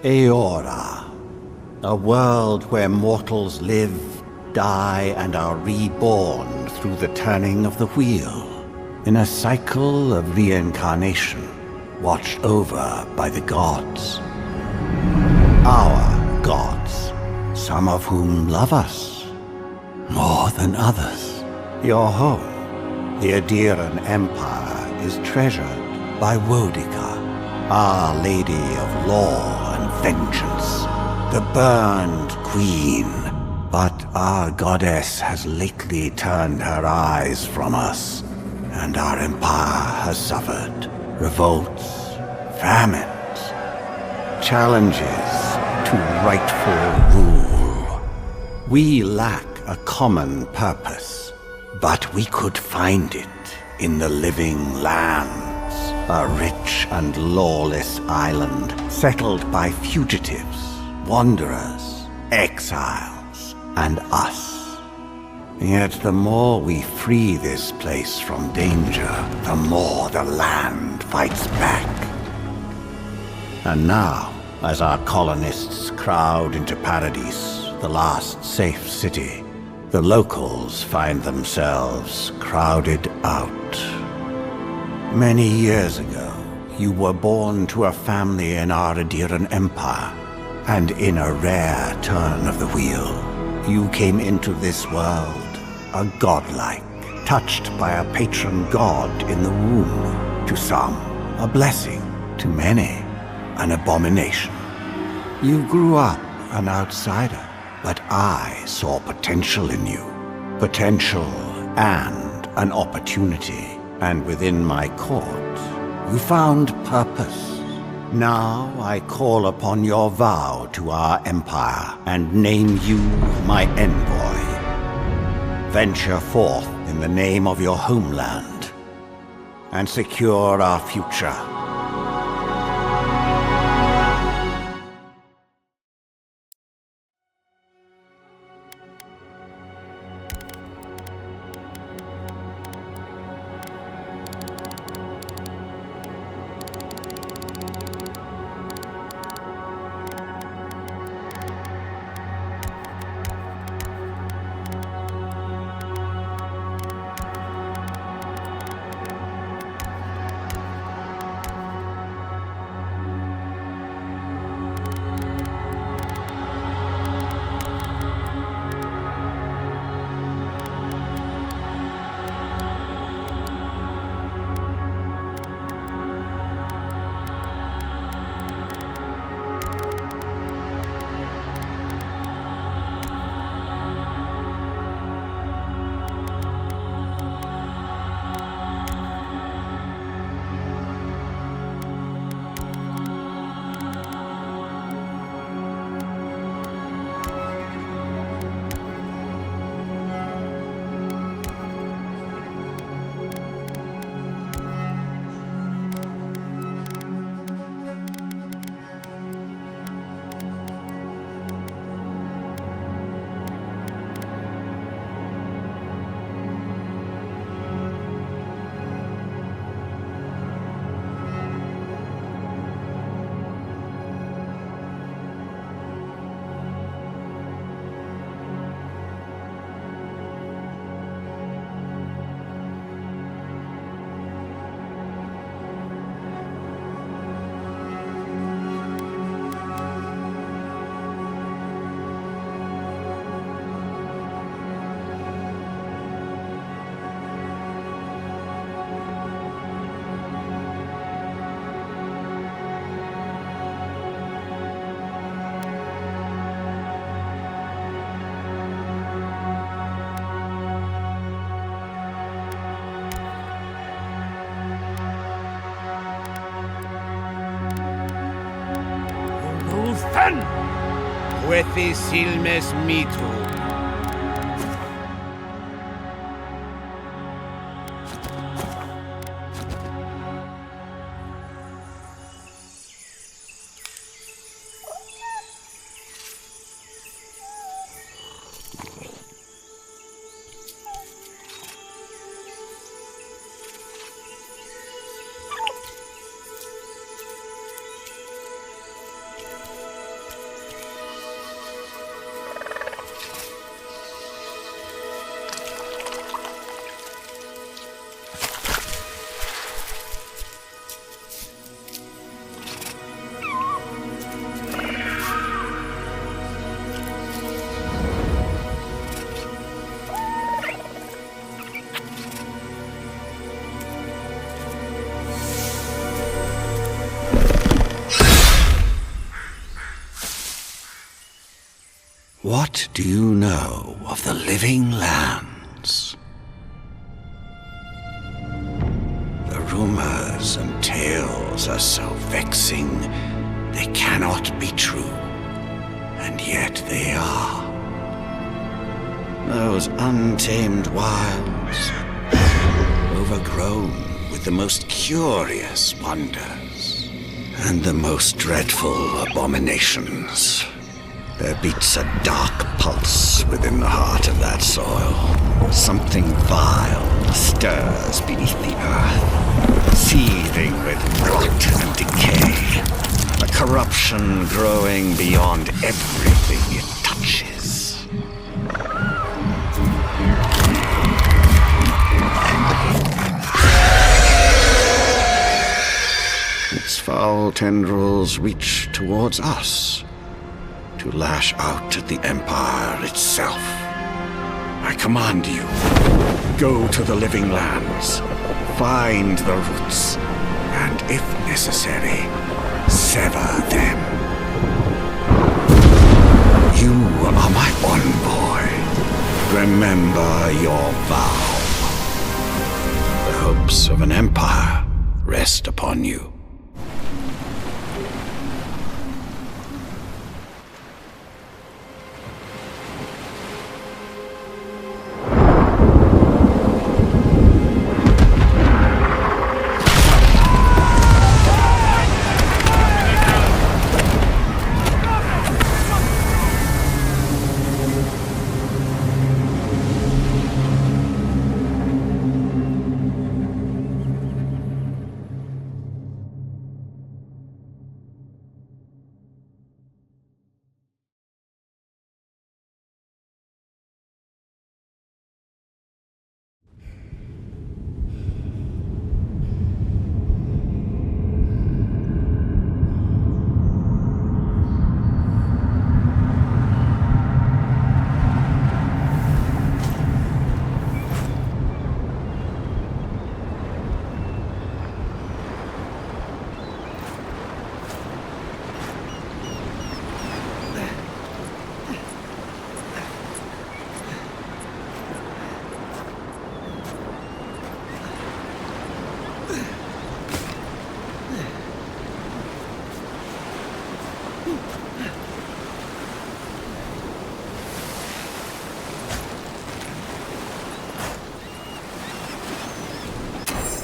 Eora, a world where mortals live, die, and are reborn through the turning of the wheel, in a cycle of reincarnation, watched over by the gods. Our gods, some of whom love us more than others. Your home, the Adiran Empire, is treasured by Wodica, Our Lady of Law and Vengeance, the Burned Queen. But our goddess has lately turned her eyes from us, and our empire has suffered revolts, famines, challenges to rightful rule. We lack a common purpose, but we could find it in the living lands, a rich and lawless island settled by fugitives, wanderers, exiles, and us. Yet the more we free this place from danger, the more the land fights back. And now, as our colonists crowd into Paradise, the last safe city, the locals find themselves crowded out. Many years ago, you were born to a family in our Adiran Empire, and in a rare turn of the wheel, you came into this world a godlike, touched by a patron god in the womb. To some, a blessing. To many, an abomination. You grew up an outsider, but I saw potential in you. Potential and an opportunity. And within my court, you found purpose. Now I call upon your vow to our empire and name you my envoy. Venture forth in the name of your homeland and secure our future. Jueces Silmes Mitu. What do you know of the living lands? The rumors and tales are so vexing, they cannot be true, and yet they are. Those untamed wilds, overgrown with the most curious wonders and the most dreadful abominations. There beats a dark pulse within the heart of that soil. Something vile stirs beneath the earth, seething with rot and decay. A corruption growing beyond everything it touches. Its foul tendrils reach towards us, to lash out at the Empire itself. I command you, go to the living lands, find the roots, and if necessary, sever them. You are my envoy. Remember your vow. The hopes of an empire rest upon you.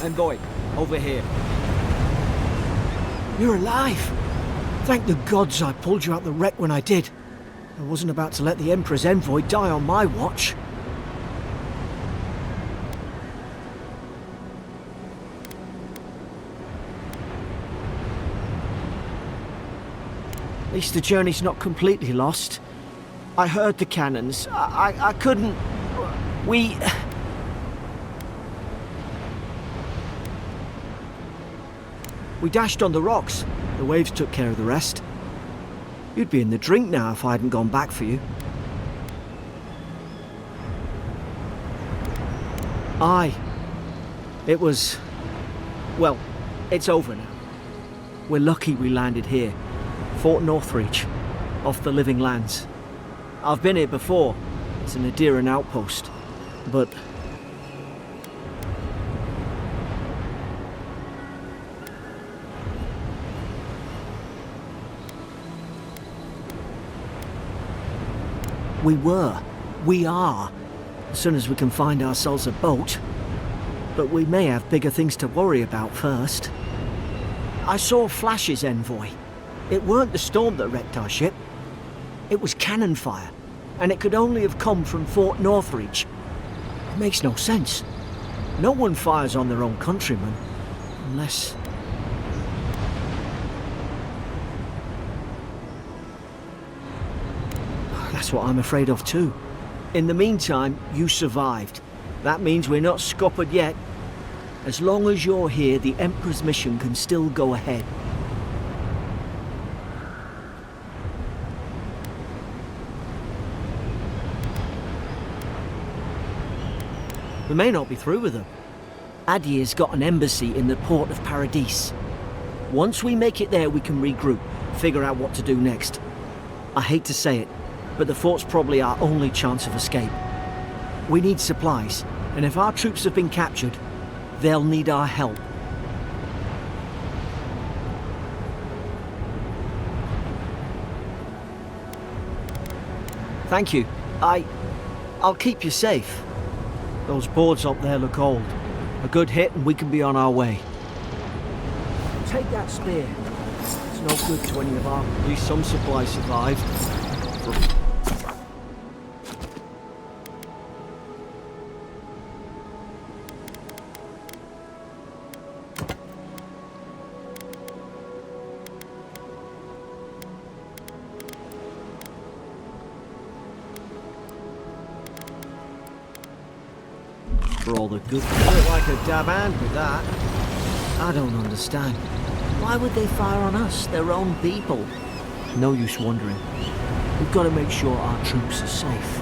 Envoy, over here. You're alive! Thank the gods I pulled you out the wreck when I did. I wasn't about to let the Emperor's envoy die on my watch. At least the journey's not completely lost. I heard the cannons. I couldn't... We dashed on the rocks. The waves took care of the rest. You'd be in the drink now if I hadn't gone back for you. Aye. It was... Well, it's over now. We're lucky we landed here. Fort Northreach, off the living lands. I've been here before. It's an Adiran outpost. But... We are, as soon as we can find ourselves a boat. But we may have bigger things to worry about first. I saw flashes, Envoy. It weren't the storm that wrecked our ship. It was cannon fire, and it could only have come from Fort Northreach. It makes no sense. No one fires on their own countrymen, unless... That's what I'm afraid of too. In the meantime, you survived. That means we're not scuppered yet. As long as you're here, the Emperor's mission can still go ahead. We may not be through with them. Adir's got an embassy in the port of Paradis. Once we make it there, we can regroup, figure out what to do next. I hate to say it, but the fort's probably our only chance of escape. We need supplies, and if our troops have been captured, they'll need our help. Thank you. I'll keep you safe. Those boards up there look old. A good hit and we can be on our way. Take that spear. It's no good to any of our... At least some supplies survived. For all the good... Look like a dab hand with that. I don't understand. Why would they fire on us, their own people? No use wondering. We've got to make sure our troops are safe.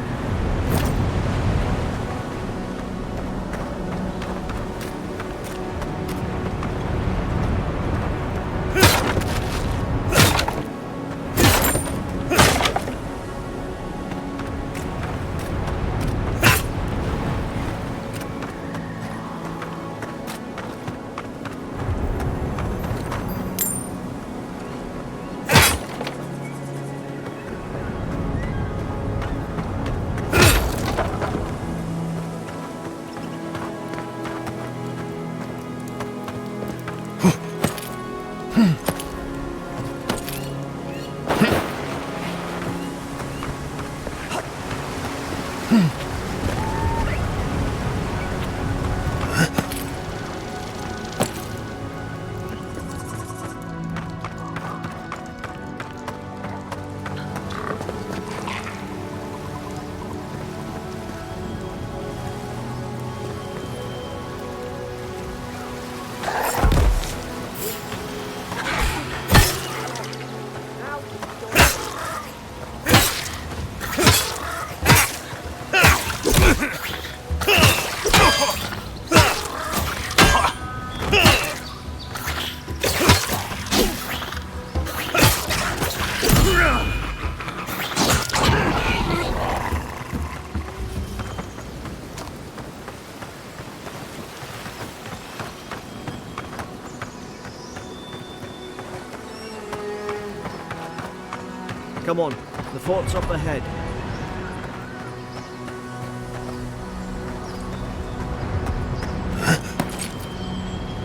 Come on, the fort's up ahead.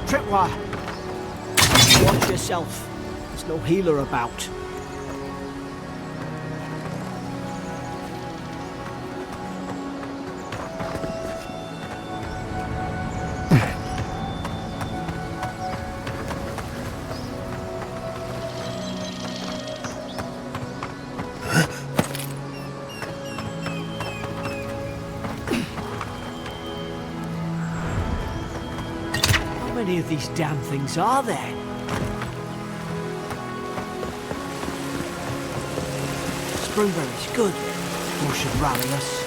Tripwire! Watch yourself. There's no healer about. How many of these damn things are there? Springberries, good. Or should rally us.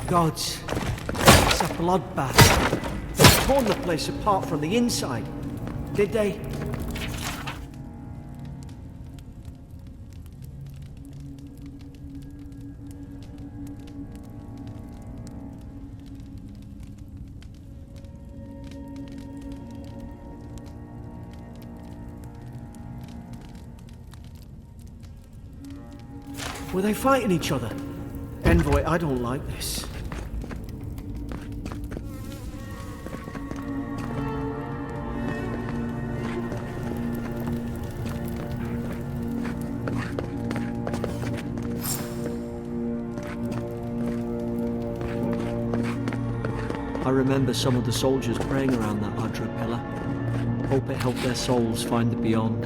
Gods, it's a bloodbath. They torn the place apart from the inside, did they? Were they fighting each other? Envoy, I don't like this. I remember some of the soldiers praying around that Adra pillar. Hope it helped their souls find the beyond.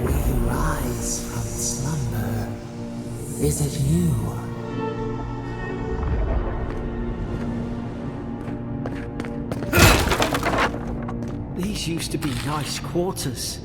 We rise from slumber. Is it you? These used to be nice quarters.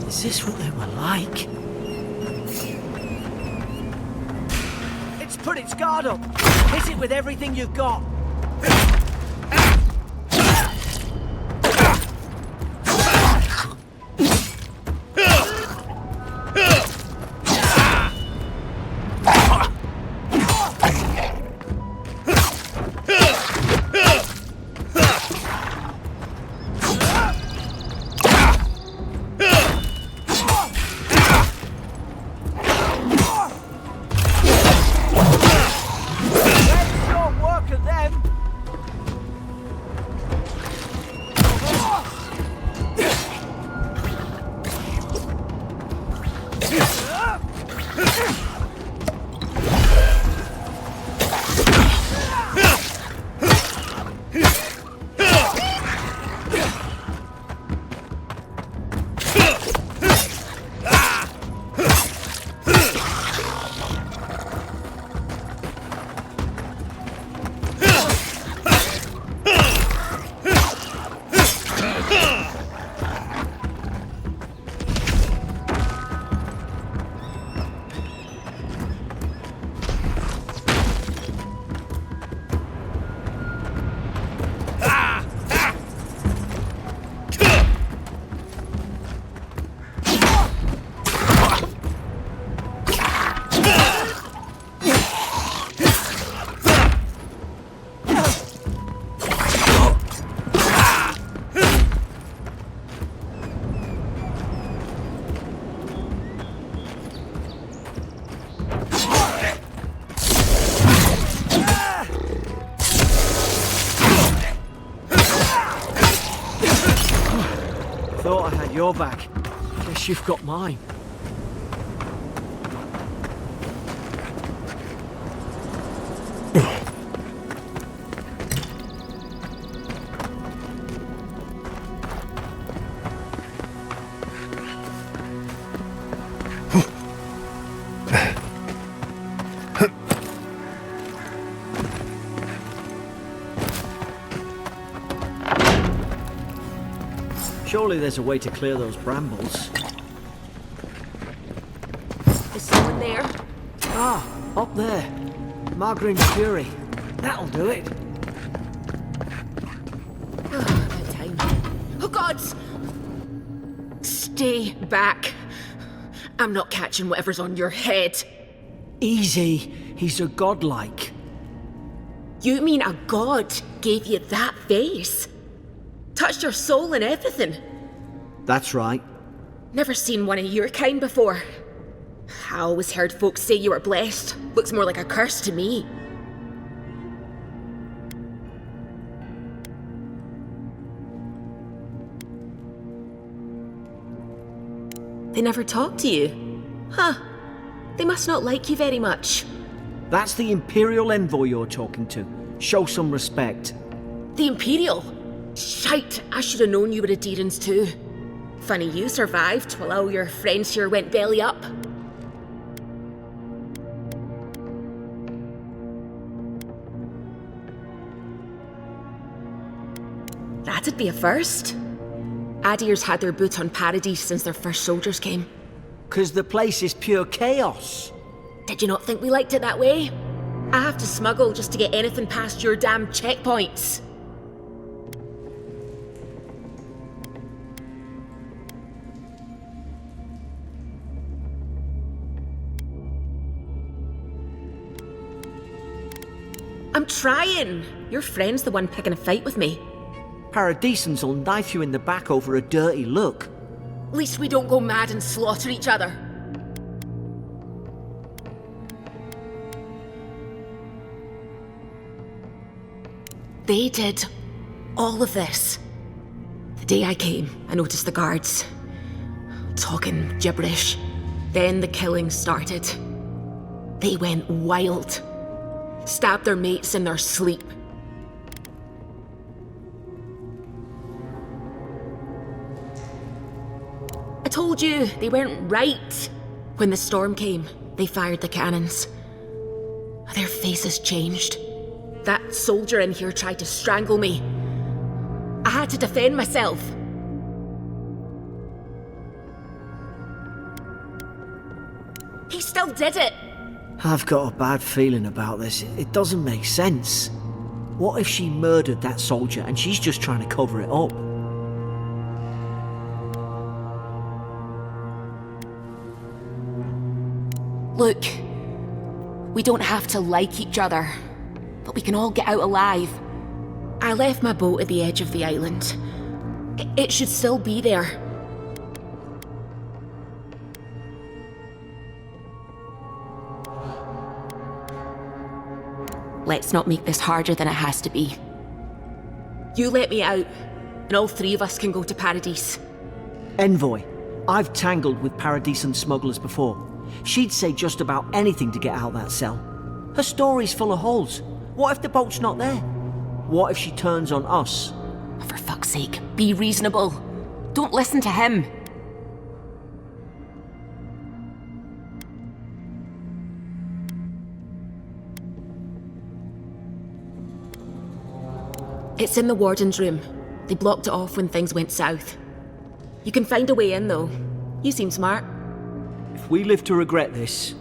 Is this what they were like? It's put its guard up! Hit it with everything you've got! Thought I had your back. Guess you've got mine. Surely there's a way to clear those brambles. Is someone there? Ah, up there. Margarine's Fury. That'll do it. About time. Oh, gods! Stay back. I'm not catching whatever's on your head. Easy. He's a godlike. You mean a god gave you that face? Touched your soul and everything? That's right. Never seen one of your kind before. I always heard folks say you were blessed. Looks more like a curse to me. They never talk to you? Huh. They must not like you very much. That's the Imperial envoy you're talking to. Show some respect. The Imperial? Shite, I should have known you were Adherents too. Funny you survived while all your friends here went belly up. That'd be a first. Adir's had their boot on Paradise since their first soldiers came. 'Cause the place is pure chaos. Did you not think we liked it that way? I have to smuggle just to get anything past your damn checkpoints. I'm trying. Your friend's the one picking a fight with me. Paradisans will knife you in the back over a dirty look. At least we don't go mad and slaughter each other. They did all of this. The day I came, I noticed the guards talking gibberish. Then the killing started. They went wild. Stabbed their mates in their sleep. I told you, they weren't right. When the storm came, they fired the cannons. Their faces changed. That soldier in here tried to strangle me. I had to defend myself. He still did it. I've got a bad feeling about this. It doesn't make sense. What if she murdered that soldier and she's just trying to cover it up? Look, we don't have to like each other, but we can all get out alive. I left my boat at the edge of the island. It should still be there. Let's not make this harder than it has to be. You let me out, and all three of us can go to Paradise. Envoy, I've tangled with Paradisan smugglers before. She'd say just about anything to get out of that cell. Her story's full of holes. What if the boat's not there? What if she turns on us? For fuck's sake, be reasonable. Don't listen to him. It's in the warden's room. They blocked it off when things went south. You can find a way in, though. You seem smart. If we live to regret this...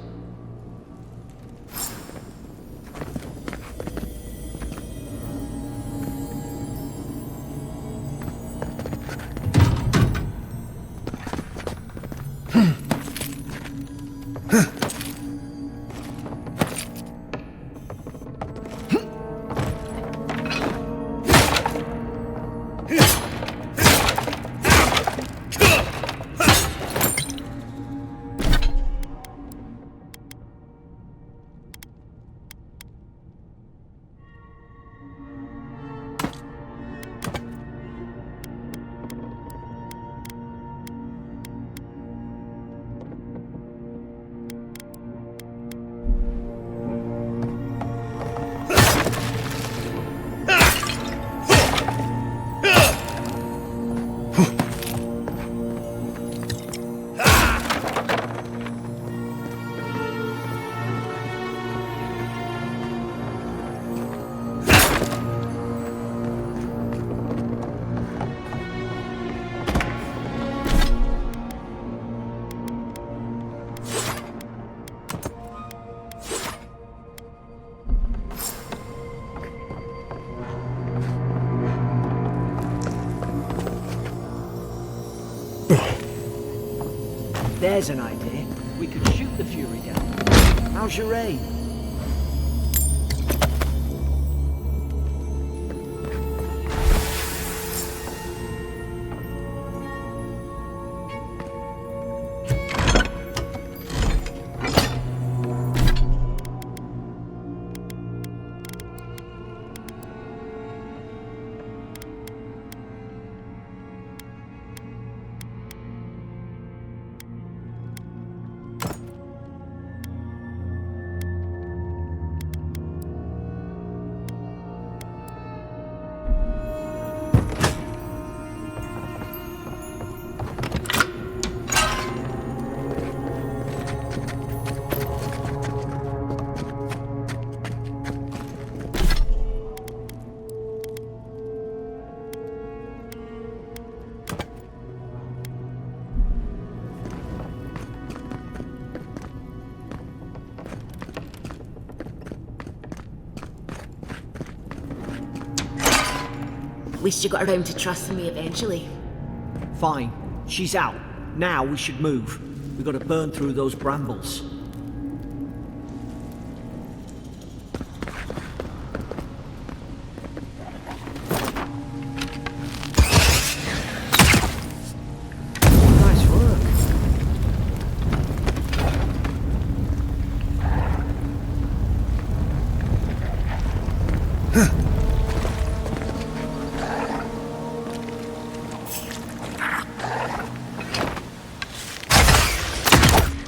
There's an idea. We could shoot the Fury down. How's your aim? At least you got around to trusting me eventually. Fine. She's out. Now we should move. We've got to burn through those brambles. Nice work.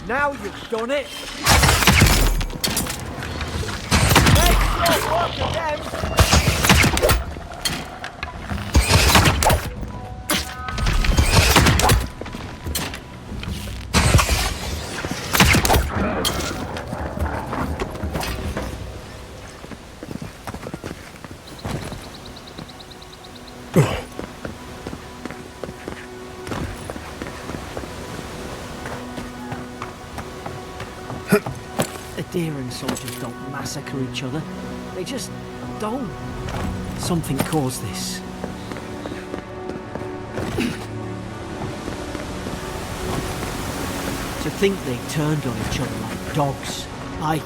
Now you've done it! Make short work of them! Adherent soldiers don't massacre each other. They just don't. Something caused this. To think they turned on each other like dogs. I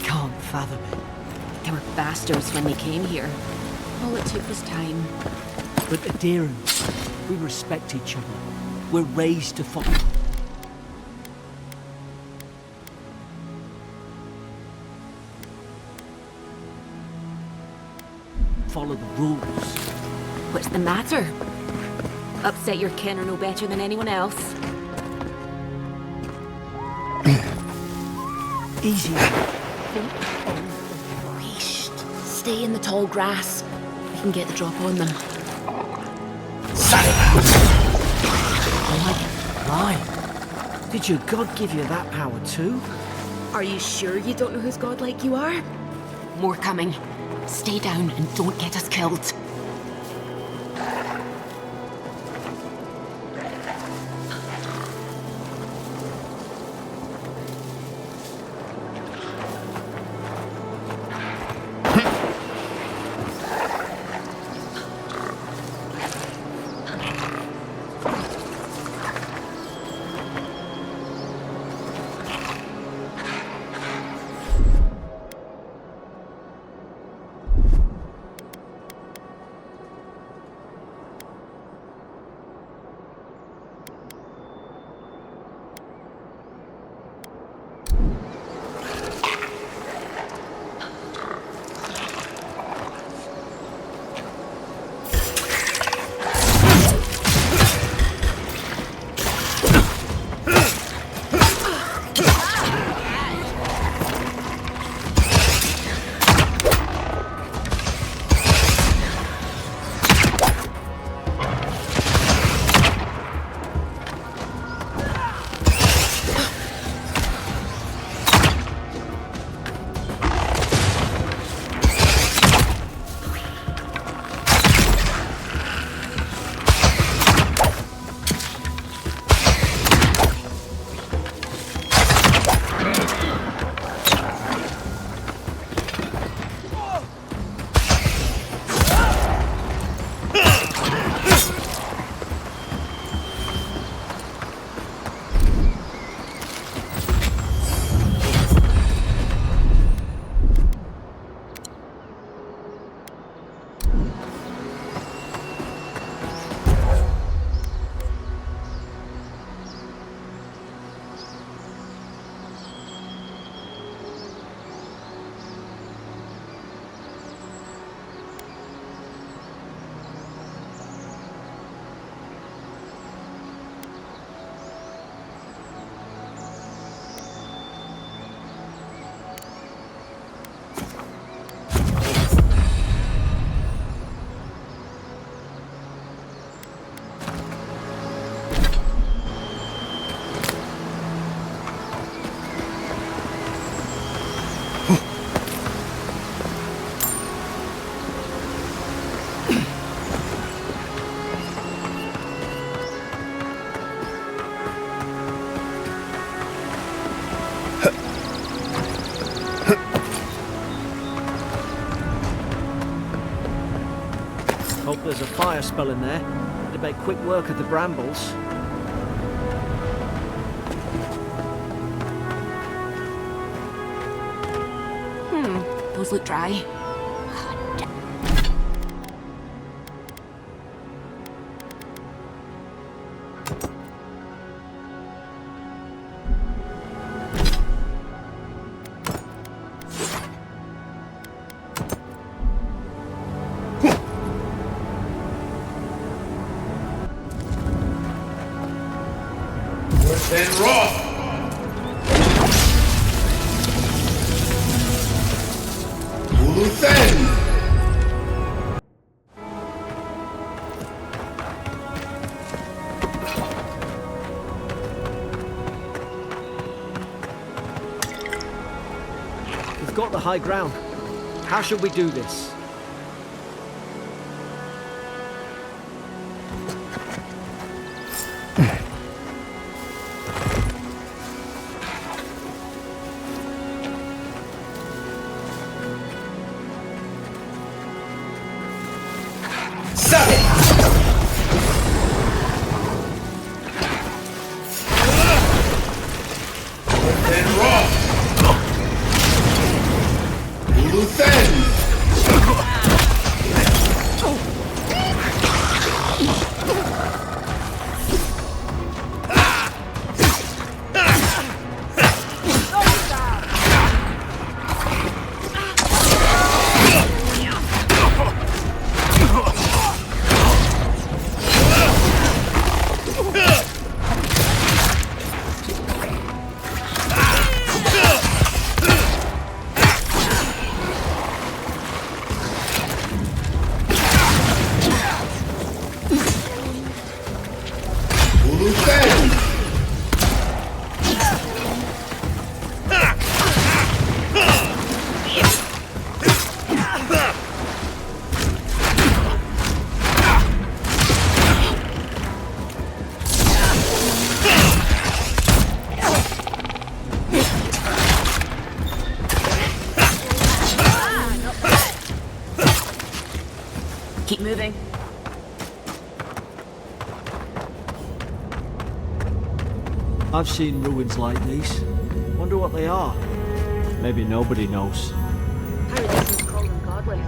can't fathom it. They were bastards when they came here. All it took was time. But adherents, we respect each other. We're raised to follow. Follow the rules. What's the matter? Upset your kin are no better than anyone else. Easy. Leashed. Stay in the tall grass. We can get the drop on them. Why? Did your god give you that power too? Are you sure you don't know whose godlike you are? More coming. Stay down and don't get us killed. There's a fire spell in there. It'd make quick work of the brambles. Those look dry. Then rock! Uluthen! We've got the high ground. How should we do this? Keep moving. I've seen ruins like these. Wonder what they are. Maybe nobody knows. How do these call them godless?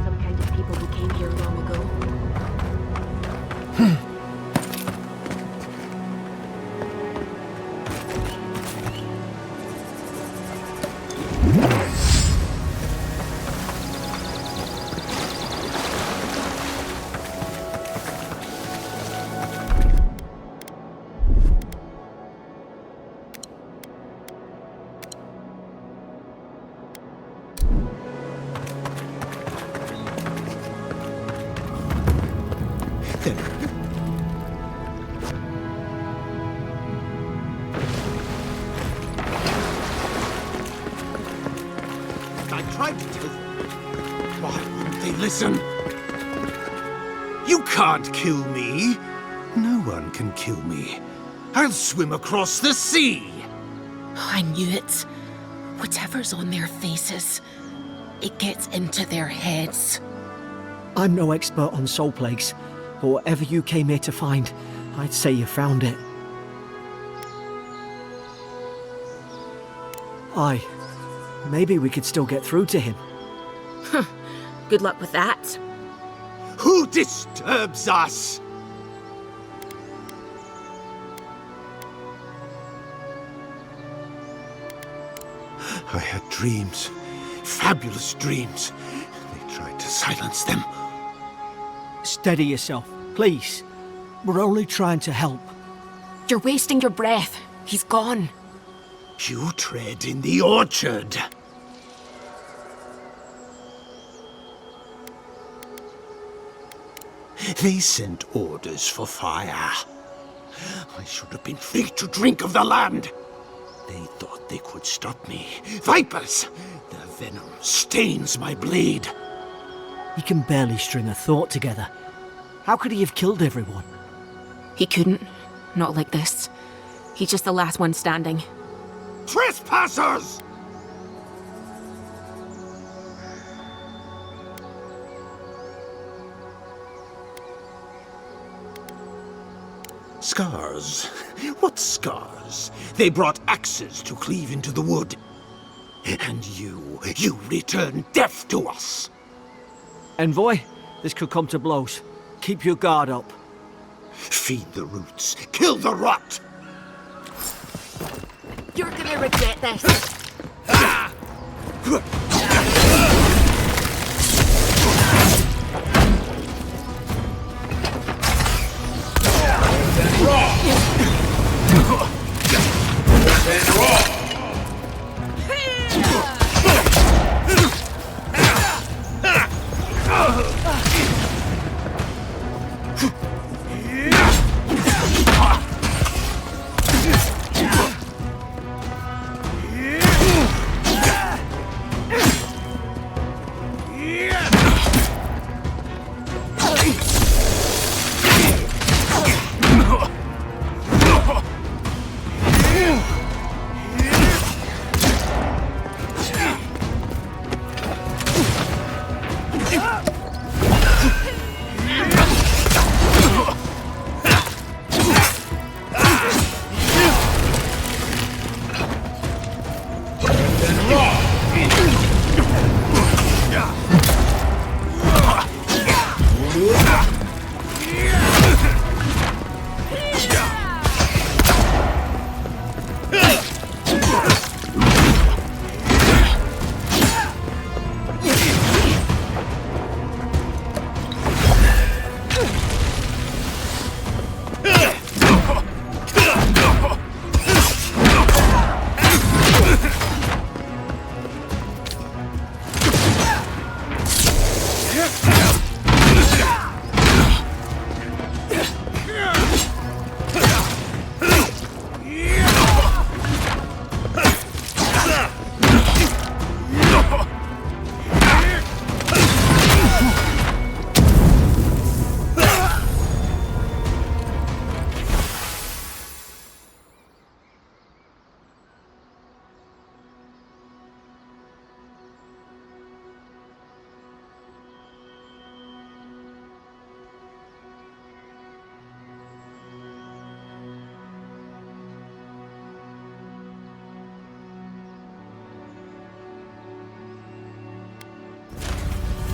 Some kind of people who came here long ago. I tried to tell them. Why wouldn't they listen? You can't kill me. No one can kill me. I'll swim across the sea. I knew it. Whatever's on their faces, it gets into their heads. I'm no expert on soul plagues, but whatever you came here to find, I'd say you found it. Aye. Maybe we could still get through to him. Good luck with that. Who disturbs us? I had dreams. Fabulous dreams. They tried to silence them. Steady yourself, please. We're only trying to help. You're wasting your breath. He's gone. You tread in the orchard. They sent orders for fire. I should have been free to drink of the land. They thought they could stop me. Vipers! Their venom stains my blade. He can barely string a thought together. How could he have killed everyone? He couldn't. Not like this. He's just the last one standing. Trespassers! Scars? What scars? They brought axes to cleave into the wood. And you return death to us. Envoy, this could come to blows. Keep your guard up. Feed the roots, kill the rot! You're gonna regret this.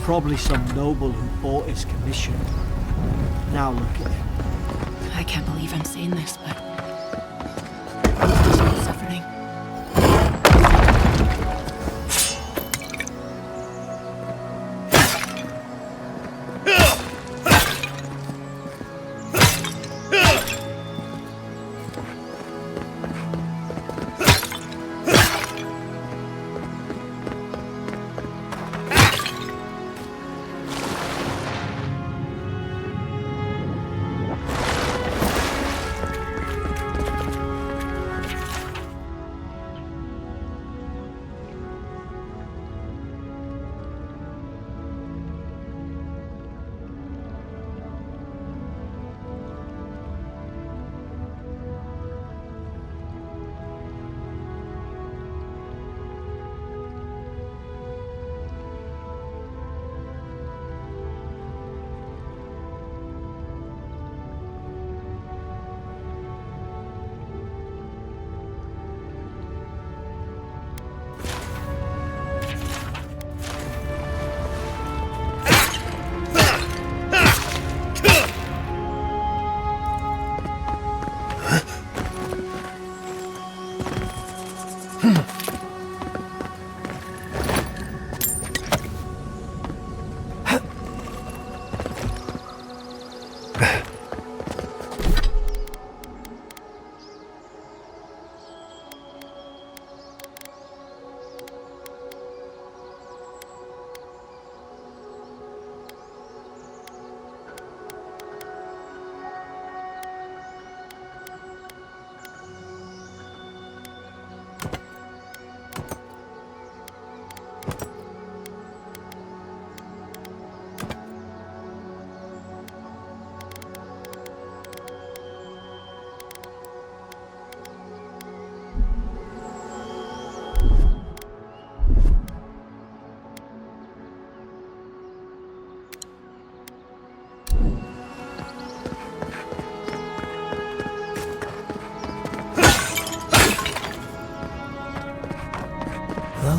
Probably some noble who bought his commission. Now look at him. I can't believe I'm saying this, but he's been suffering.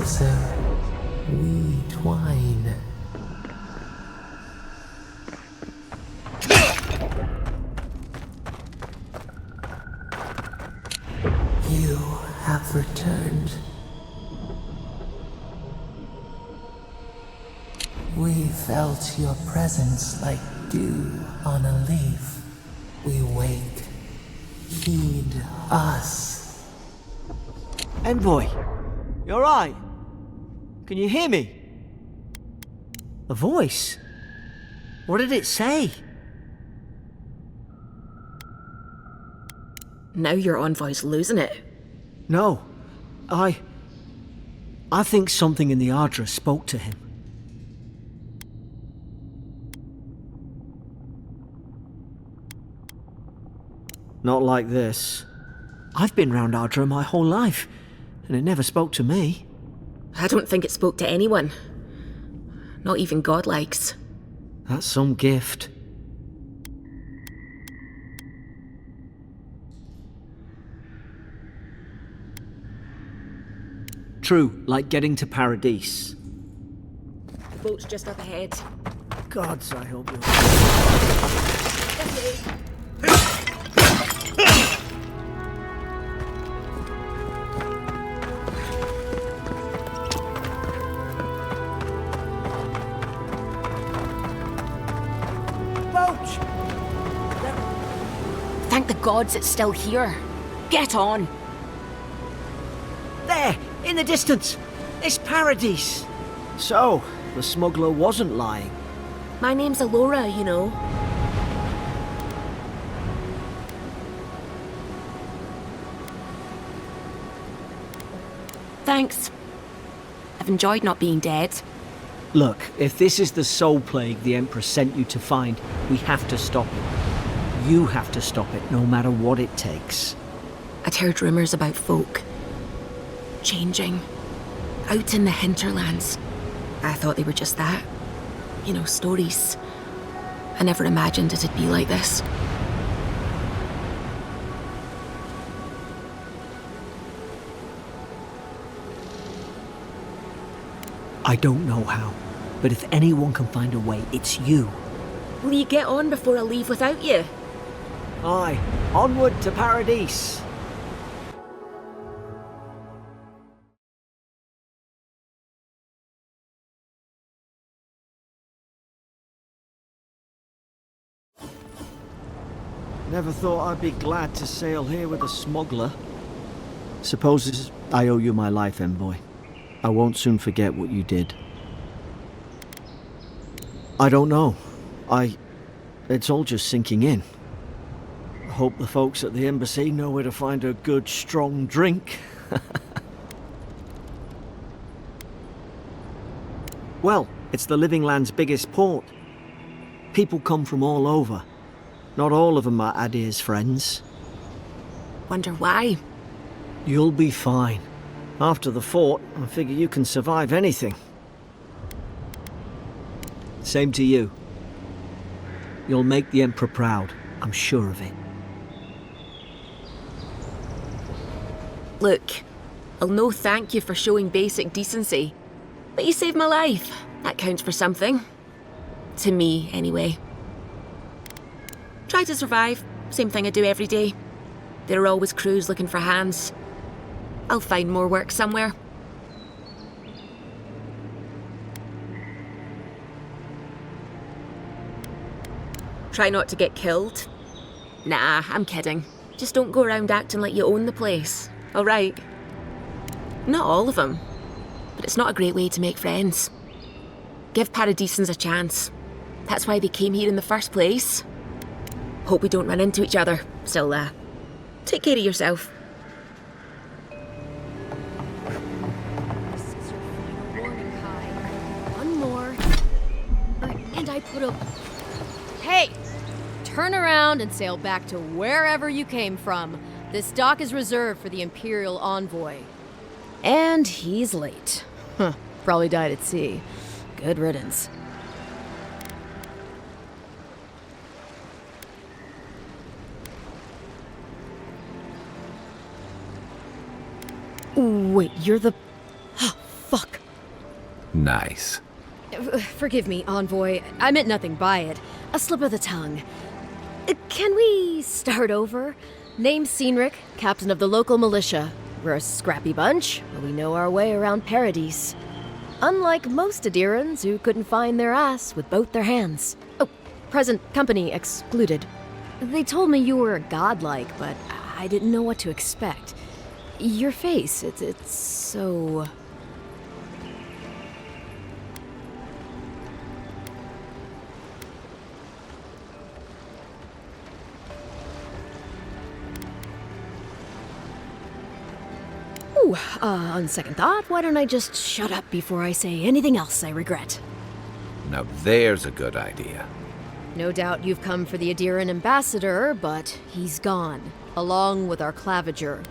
closer we twine. You have returned. We felt your presence like dew on a leaf. We wake. Heed us. Envoy, you alright? Can you hear me? A voice? What did it say? Now your envoy's losing it. No, I think something in the Ardra spoke to him. Not like this. I've been round Ardra my whole life, and it never spoke to me. I don't think it spoke to anyone. Not even godlikes. That's some gift. True, like getting to Paradise. The boat's just up ahead. Gods, I hope you're... Thank the gods it's still here. Get on. There, in the distance. It's Paradise. So, the smuggler wasn't lying. My name's Alora, you know. Thanks. I've enjoyed not being dead. Look, if this is the soul plague the Emperor sent you to find, we have to stop it. You have to stop it, no matter what it takes. I'd heard rumours about folk changing out in the hinterlands. I thought they were just that. You know, stories. I never imagined it'd be like this. I don't know how, but if anyone can find a way, it's you. Will you get on before I leave without you? Aye, onward to Paradise. Never thought I'd be glad to sail here with a smuggler. Suppose I owe you my life, Envoy. I won't soon forget what you did. I don't know. It's all just sinking in. I hope the folks at the embassy know where to find a good, strong drink. Well, it's the Living Land's biggest port. People come from all over. Not all of them are Adir's friends. Wonder why? You'll be fine. After the fort, I figure you can survive anything. Same to you. You'll make the Emperor proud, I'm sure of it. Look, I'll no thank you for showing basic decency. But you saved my life. That counts for something. To me, anyway. Try to survive. Same thing I do every day. There are always crews looking for hands. I'll find more work somewhere. Try not to get killed. Nah, I'm kidding. Just don't go around acting like you own the place. All right? Not all of them. But it's not a great way to make friends. Give Paradisans a chance. That's why they came here in the first place. Hope we don't run into each other. Still, take care of yourself. This is your final warning, Kai. One more, and I put a... Hey! Turn around and sail back to wherever you came from. This dock is reserved for the Imperial Envoy. And he's late. Huh, probably died at sea. Good riddance. Wait, you're the... Fuck. Nice. Forgive me, Envoy. I meant nothing by it. A slip of the tongue. Can we start over? Name's Cynric, captain of the local militia. We're a scrappy bunch, but we know our way around Paradise. Unlike most Adirans who couldn't find their ass with both their hands. Oh, present company excluded. They told me you were godlike, but I didn't know what to expect. Your face, it's so... Ooh, on second thought, why don't I just shut up before I say anything else I regret? Now there's a good idea. No doubt you've come for the Adiran ambassador, but he's gone, along with our claviger.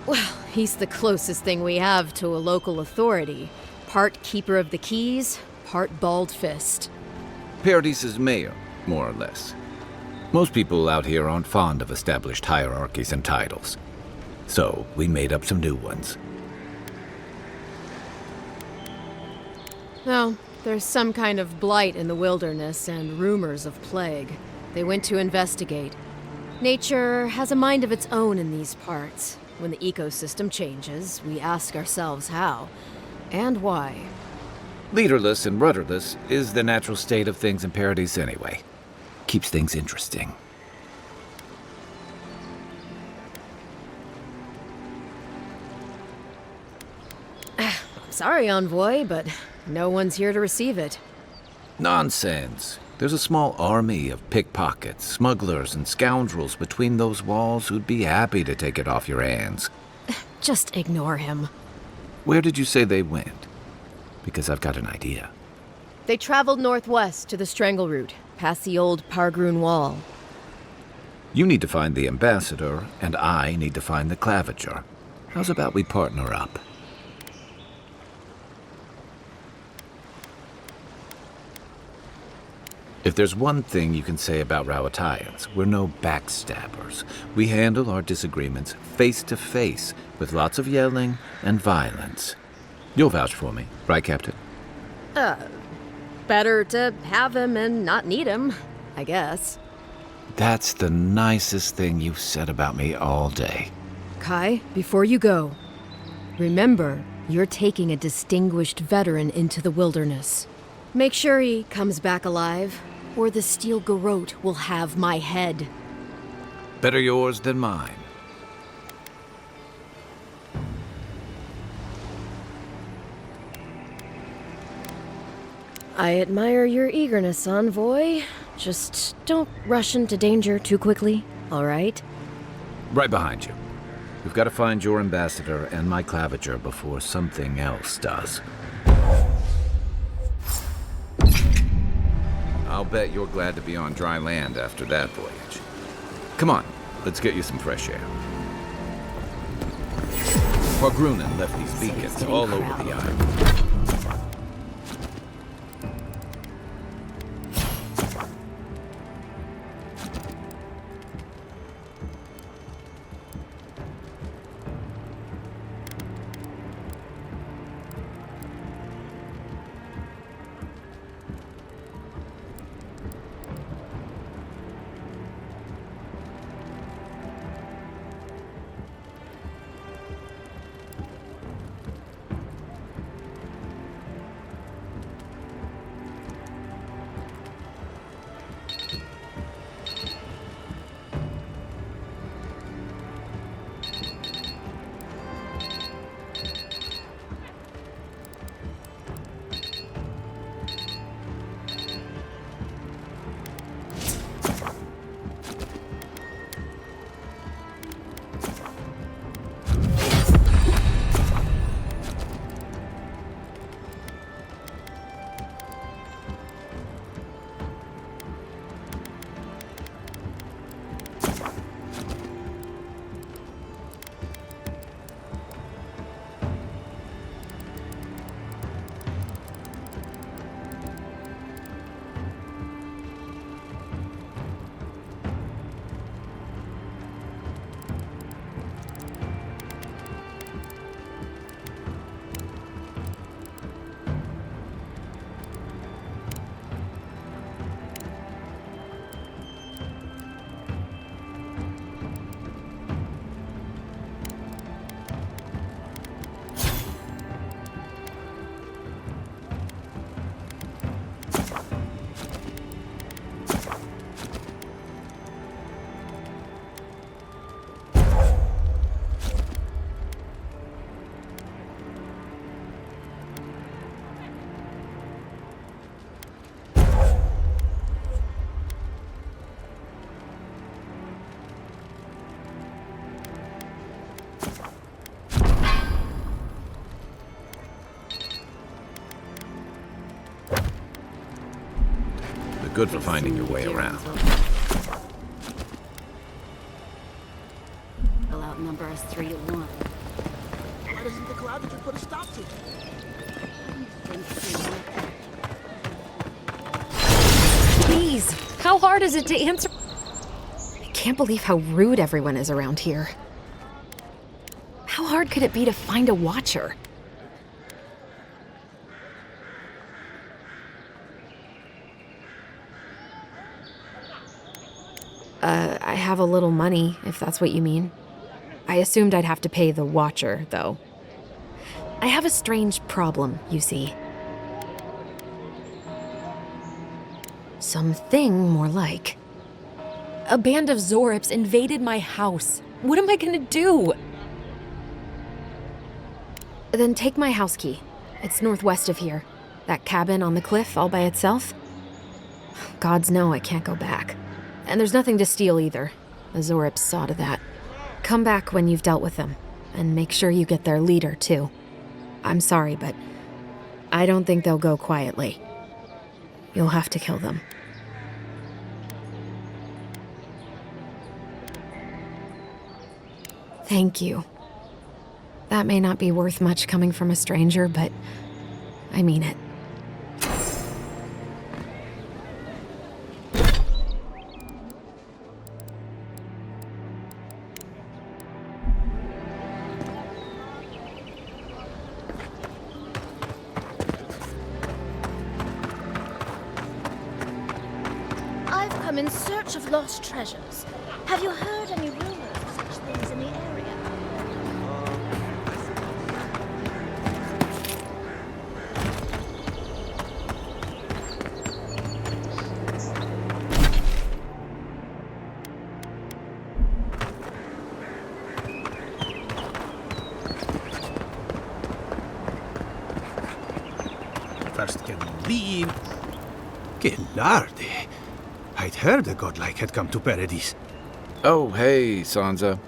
Well, he's the closest thing we have to a local authority. Part keeper of the keys, part bald fist. Paradise's mayor, more or less. Most people out here aren't fond of established hierarchies and titles. So, we made up some new ones. Well, there's some kind of blight in the wilderness and rumors of plague. They went to investigate. Nature has a mind of its own in these parts. When the ecosystem changes, we ask ourselves how and why. Leaderless and rudderless is the natural state of things in Paradise anyway. Keeps things interesting. Sorry, Envoy, but no one's here to receive it. Nonsense. There's a small army of pickpockets, smugglers, and scoundrels between those walls who'd be happy to take it off your hands. Just ignore him. Where did you say they went? Because I've got an idea. They traveled northwest to the Strangle Route, past the old Pargroon Wall. You need to find the ambassador, and I need to find the claviger. How's about we partner up? If there's one thing you can say about Rowatayans, we're no backstabbers. We handle our disagreements face to face, with lots of yelling and violence. You'll vouch for me, right, Captain? Better to have him and not need him, I guess. That's the nicest thing you've said about me all day. Kai, before you go, remember, you're taking a distinguished veteran into the wilderness. Make sure he comes back alive, or the Steel Garrote will have my head. Better yours than mine. I admire your eagerness, Envoy. Just don't rush into danger too quickly, all right? Right behind you. We've got to find your ambassador and my claviger before something else does. I'll bet you're glad to be on dry land after that voyage. Come on, let's get you some fresh air. Pargrunen left these beacons all over the island. good for finding your way around. They'll outnumber us 3-1. Why doesn't the Claviger put a stop to it? Please, how hard is it to answer? I can't believe how rude everyone is around here. How hard could it be to find a watcher? I have a little money, if that's what you mean. I assumed I'd have to pay the watcher, though. I have a strange problem, you see. Something more like. A band of Zorips invaded my house. What am I gonna do? Then take my house key. It's northwest of here. That cabin on the cliff all by itself. Gods know I can't go back. And there's nothing to steal either. The Zorips saw to that. Come back when you've dealt with them. And make sure you get their leader, too. I'm sorry, but I don't think they'll go quietly. You'll have to kill them. Thank you. That may not be worth much coming from a stranger, but I mean it. I've come in search of lost treasures. Have you heard any rumors of such things in the area? First can leave. Que larde. I'd heard a godlike had come to Paradise. Oh, hey, Sansa.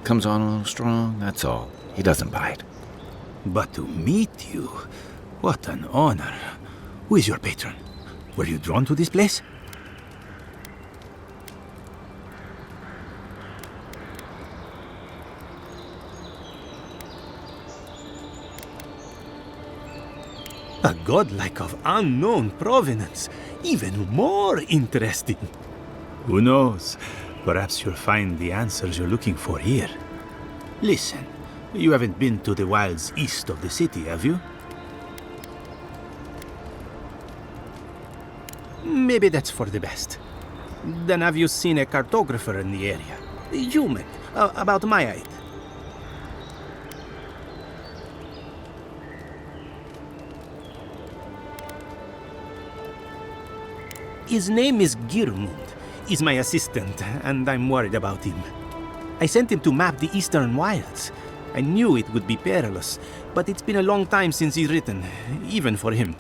Comes on a little strong, that's all. He doesn't bite. But to meet you, what an honor. Who is your patron? Were you drawn to this place? A godlike of unknown provenance. Even more interesting. Who knows? Perhaps you'll find the answers you're looking for here. Listen, you haven't been to the wilds east of the city, have you? Maybe that's for the best. Then have you seen a cartographer in the area? A human, about my height. His name is Girmund. He's my assistant, and I'm worried about him. I sent him to map the eastern wilds. I knew it would be perilous, but it's been a long time since he's written, even for him.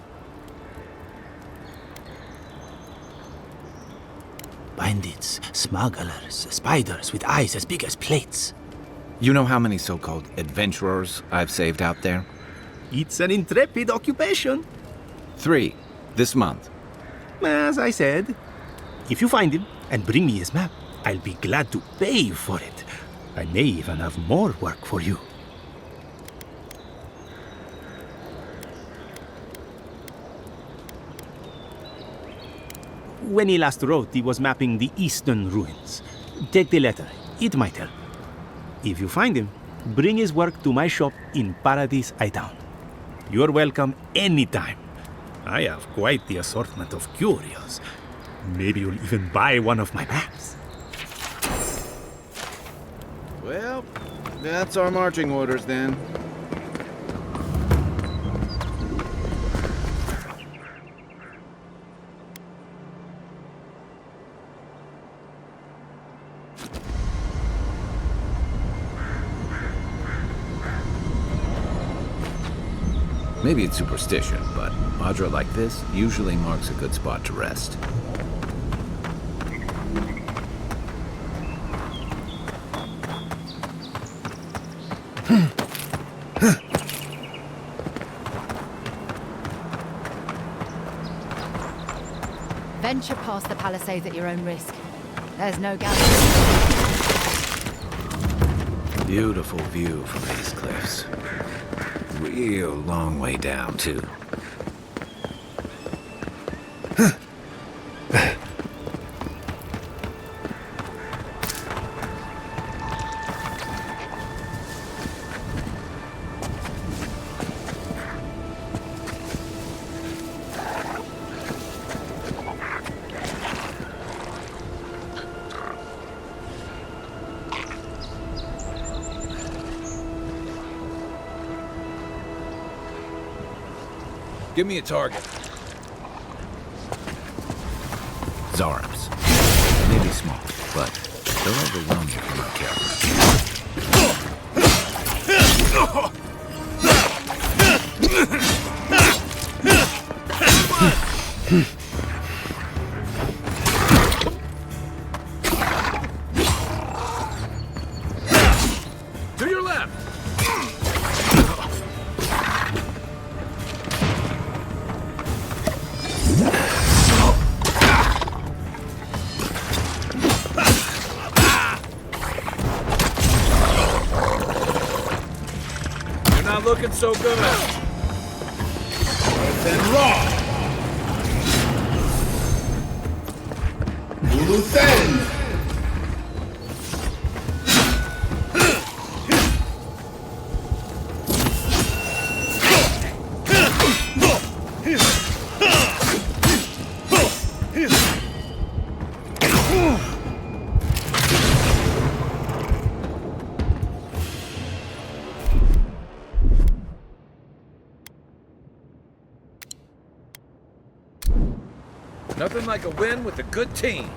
Bandits, smugglers, spiders with eyes as big as plates. You know how many so-called adventurers I've saved out there? It's an intrepid occupation. 3, this month. As I said, if you find him and bring me his map, I'll be glad to pay you for it. I may even have more work for you. When he last wrote, he was mapping the eastern ruins. Take the letter. It might help. If you find him, bring his work to my shop in Paradise Town. You're welcome anytime. I have quite the assortment of curios. Maybe you'll even buy one of my maps. Well, that's our marching orders then. Maybe it's superstition, but Audra like this usually marks a good spot to rest. venture past the palisades at your own risk. There's no guarantee. Beautiful view from these cliffs. Real long way down, too. Give me a target. Zarps. Maybe small, but they'll overwhelm you if you're not careful. To your left! You're not looking so good. Then raw! Luthen! Nothing like a win with a good team.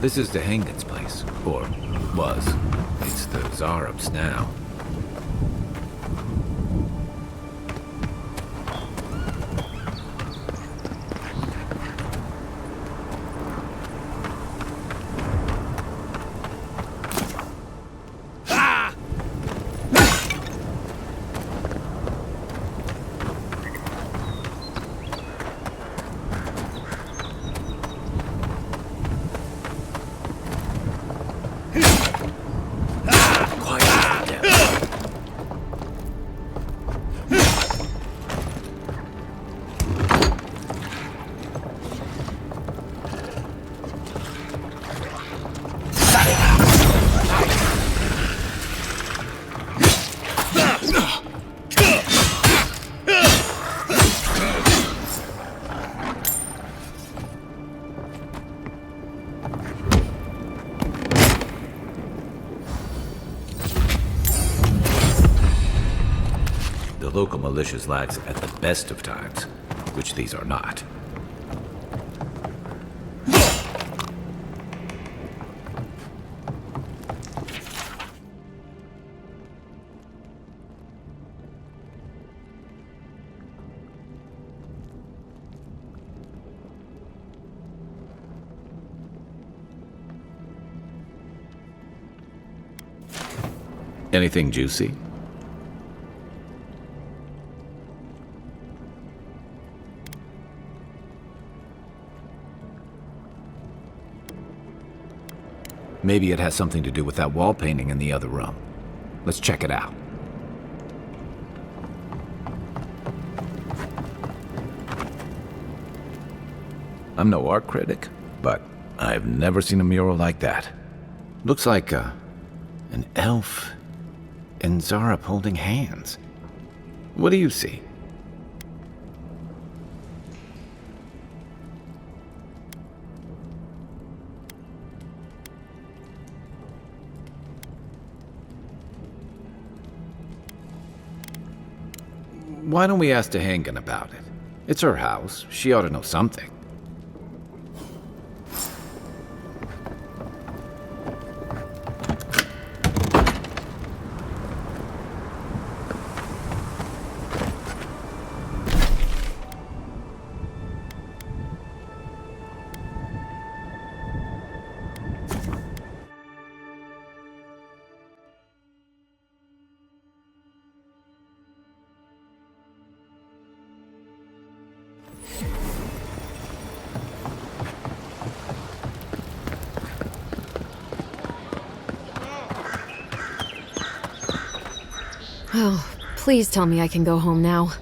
This is the Hengen's place, or was. It's the Zarps now. The local militia's lax at the best of times, which these are not. Anything juicy? Maybe it has something to do with that wall painting in the other room. Let's check it out. I'm no art critic, but I've never seen a mural like that. Looks like an elf and Zarp holding hands. What do you see? Why don't we ask Tehangan about it? It's her house. She ought to know something. Oh, please tell me I can go home now.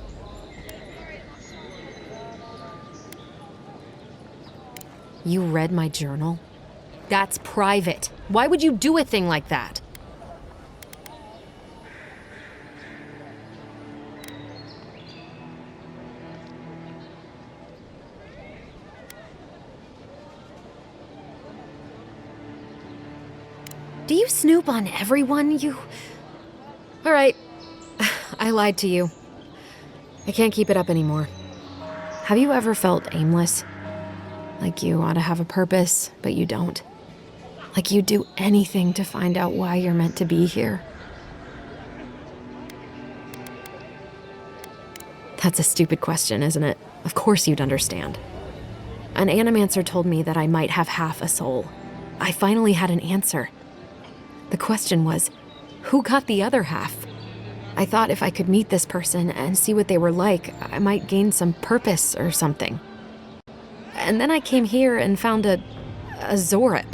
You read my journal? That's private. Why would you do a thing like that? Do you snoop on everyone? All right. I lied to you. I can't keep it up anymore. Have you ever felt aimless? Like you ought to have a purpose, but you don't? Like you'd do anything to find out why you're meant to be here? That's a stupid question, isn't it? Of course you'd understand. An animancer told me that I might have half a soul. I finally had an answer. The question was, who got the other half? I thought if I could meet this person and see what they were like, I might gain some purpose or something. And then I came here and found a Zorip.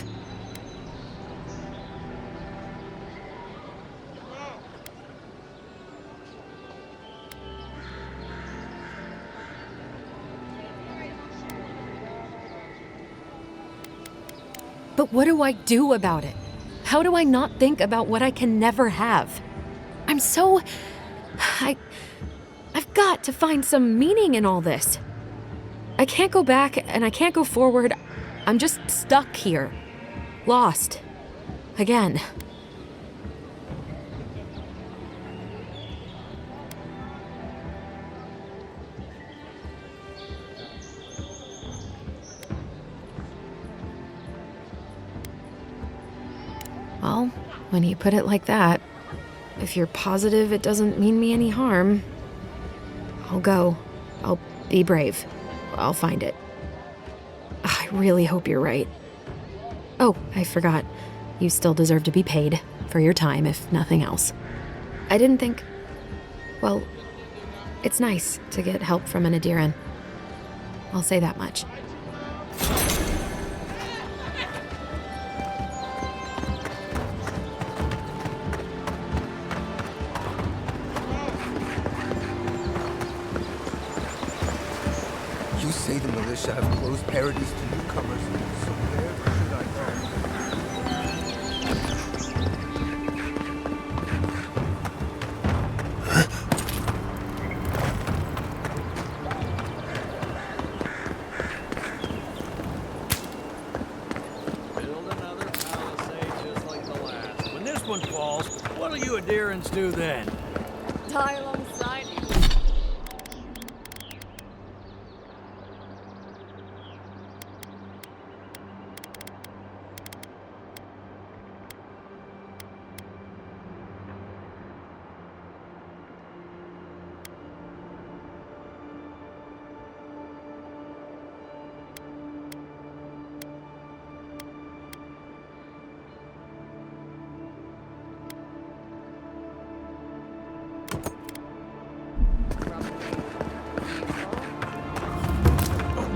But what do I do about it? How do I not think about what I can never have? I've got to find some meaning in all this. I can't go back and I can't go forward. I'm just stuck here. Lost. Again. Well, when you put it like that, if you're positive it doesn't mean me any harm, I'll go. I'll be brave. I'll find it. I really hope you're right. Oh, I forgot. You still deserve to be paid for your time, if nothing else. I didn't think... Well, it's nice to get help from an Adiran. I'll say that much. You say the militia have closed Paradise to newcomers, so where should I go? Build another palisade just like the last. When this one falls, what'll you Adirans do then? Die alongside you.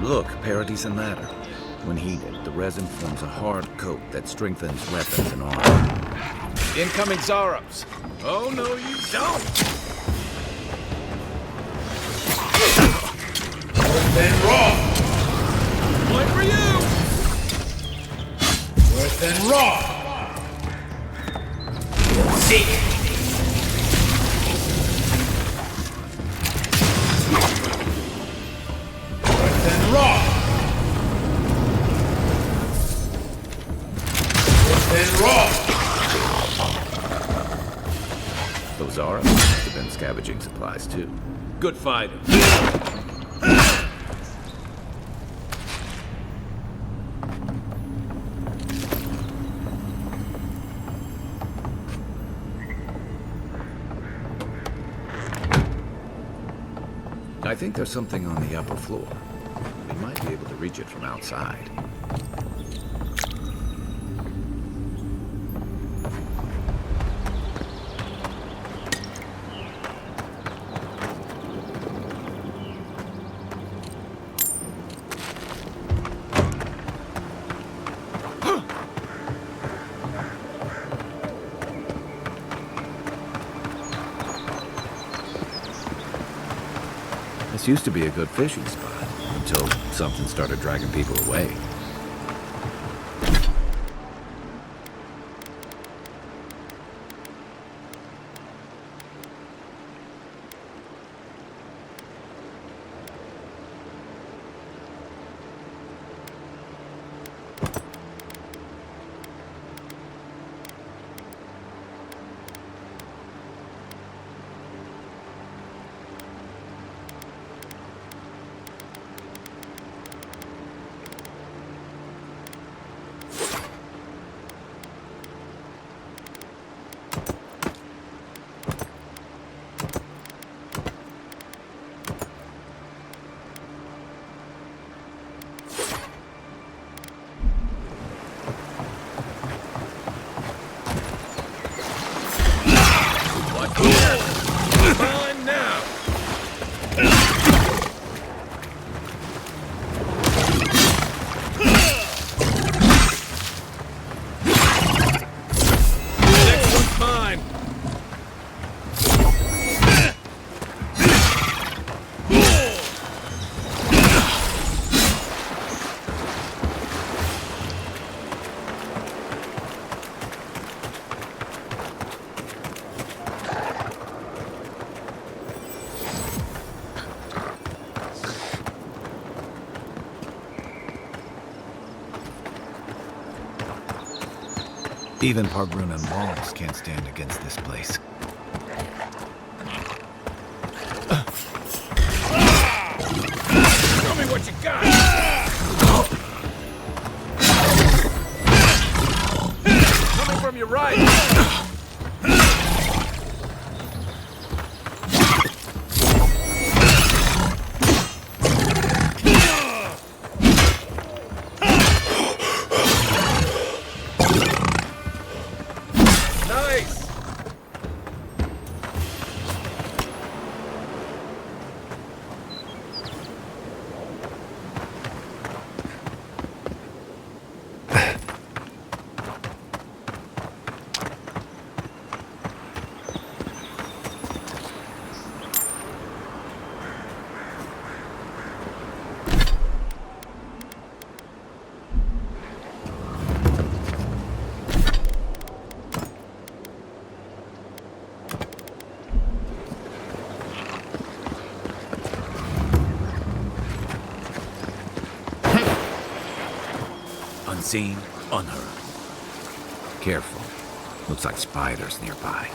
Look, Paradise and ladder. When heated, the resin forms a hard coat that strengthens weapons and armor. Incoming Zarops. Oh, no, you don't. Worse than raw. One for you. Worse than raw. Seek. Worse than raw. Worse than raw. Those Zarops must have been scavenging supplies, too. Good fighter. I think there's something on the upper floor. We might be able to reach it from outside. This used to be a good fishing spot, until something started dragging people away. Mine now! Next one's mine! Even Pargrunan walls can't stand against this place. Show me what you got! Coming from your right! Nice! Unseen, unheard. Careful. Looks like spiders nearby.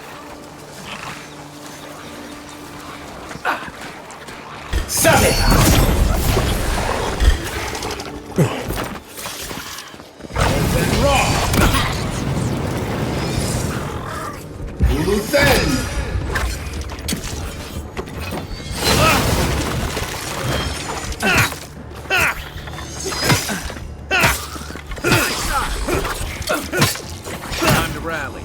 Time to rally.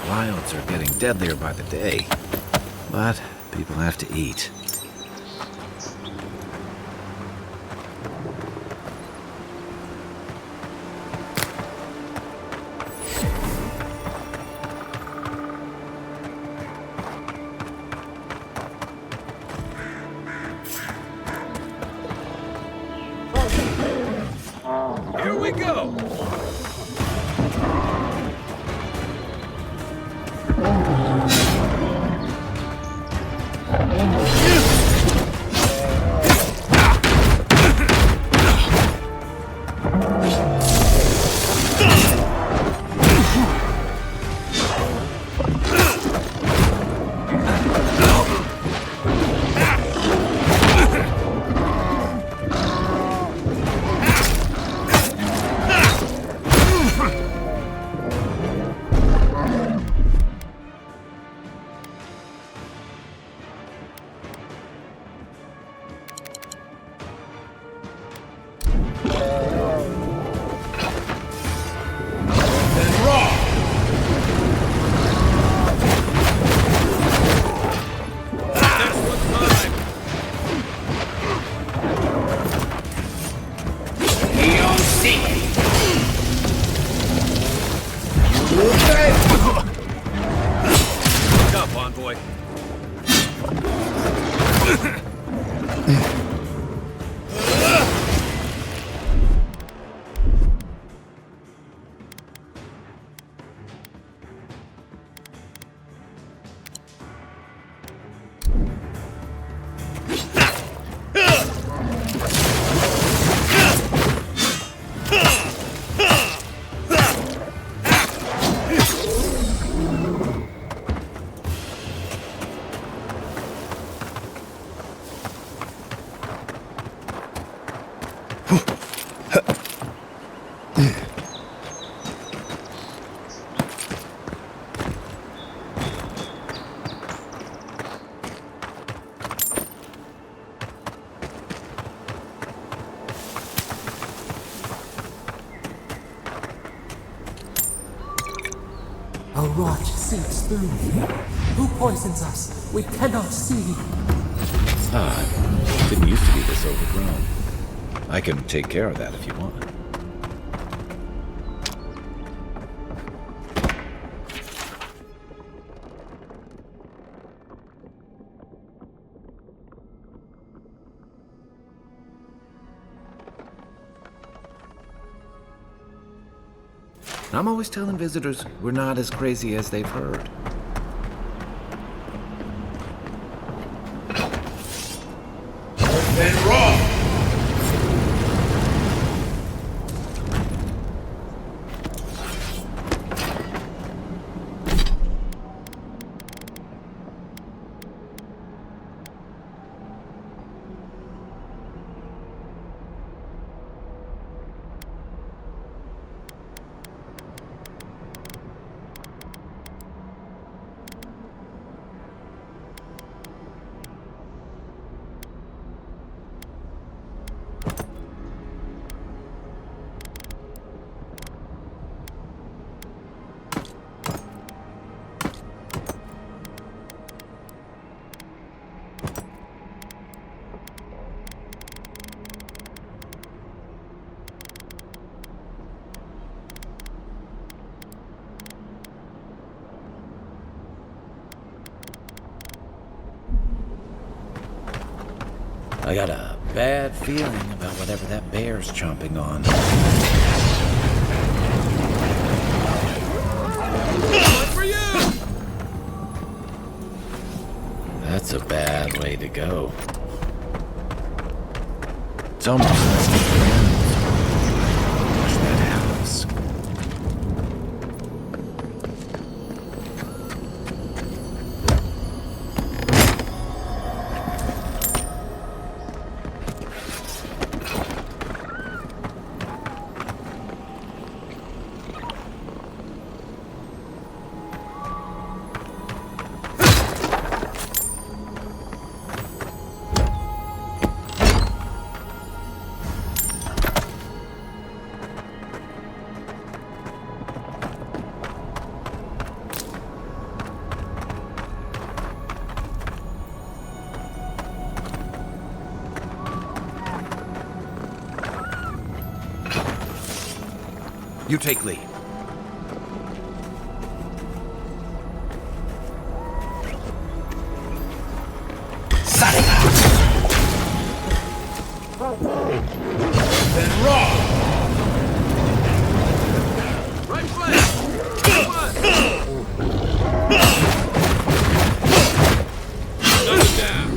Wilds are getting deadlier by the day, but people have to eat. Here we go! Look up, envoy. A rot seeps through here. Who poisons us? We cannot see. Didn't used to be this overgrown. I can take care of that if you want. I'm always telling visitors we're not as crazy as they've heard. Then wrong! I got a bad feeling about whatever that bear's chomping on. For you! That's a bad way to go. It's almost like wash that house. You take lead. Then wrong! Right flank! Come on! Shut it down!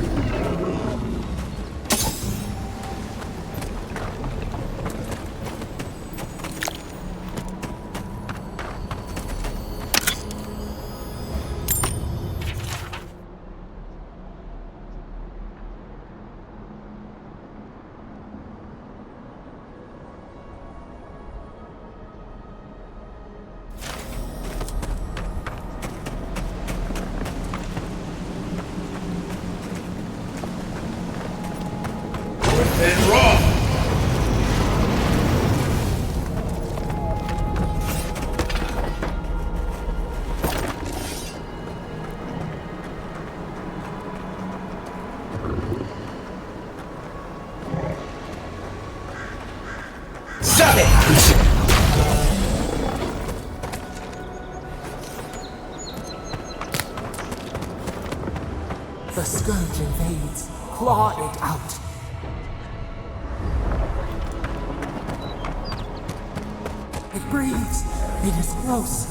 The scourge invades. Claw it out. It breathes. It is close.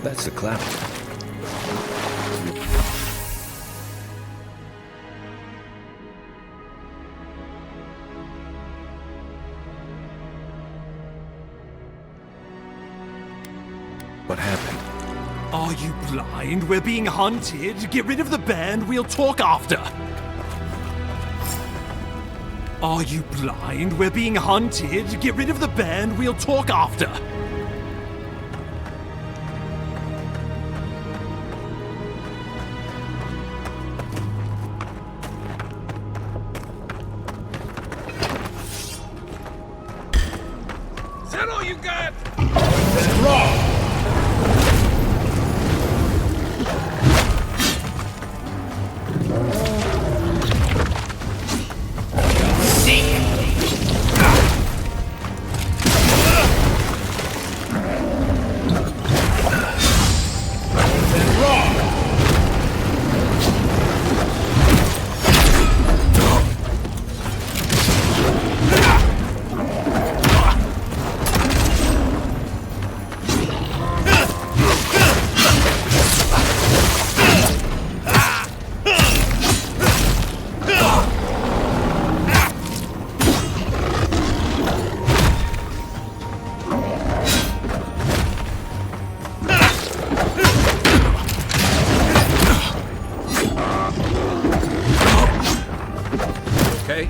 That's the cloud. What happened? Are you blind? We're being hunted. Get rid of the band, we'll talk after. Are you blind? We're being hunted. Get rid of the band, we'll talk after. Is that all you got? Okay?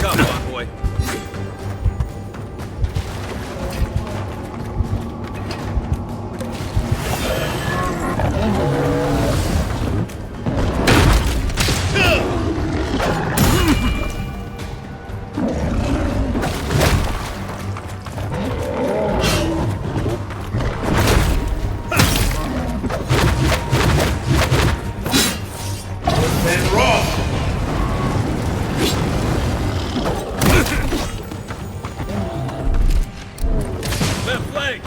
Come on, boy. Left leg.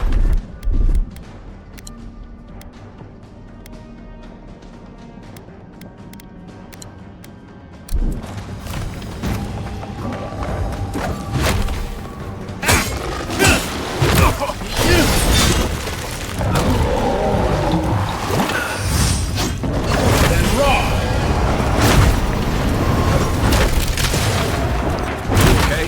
Okay.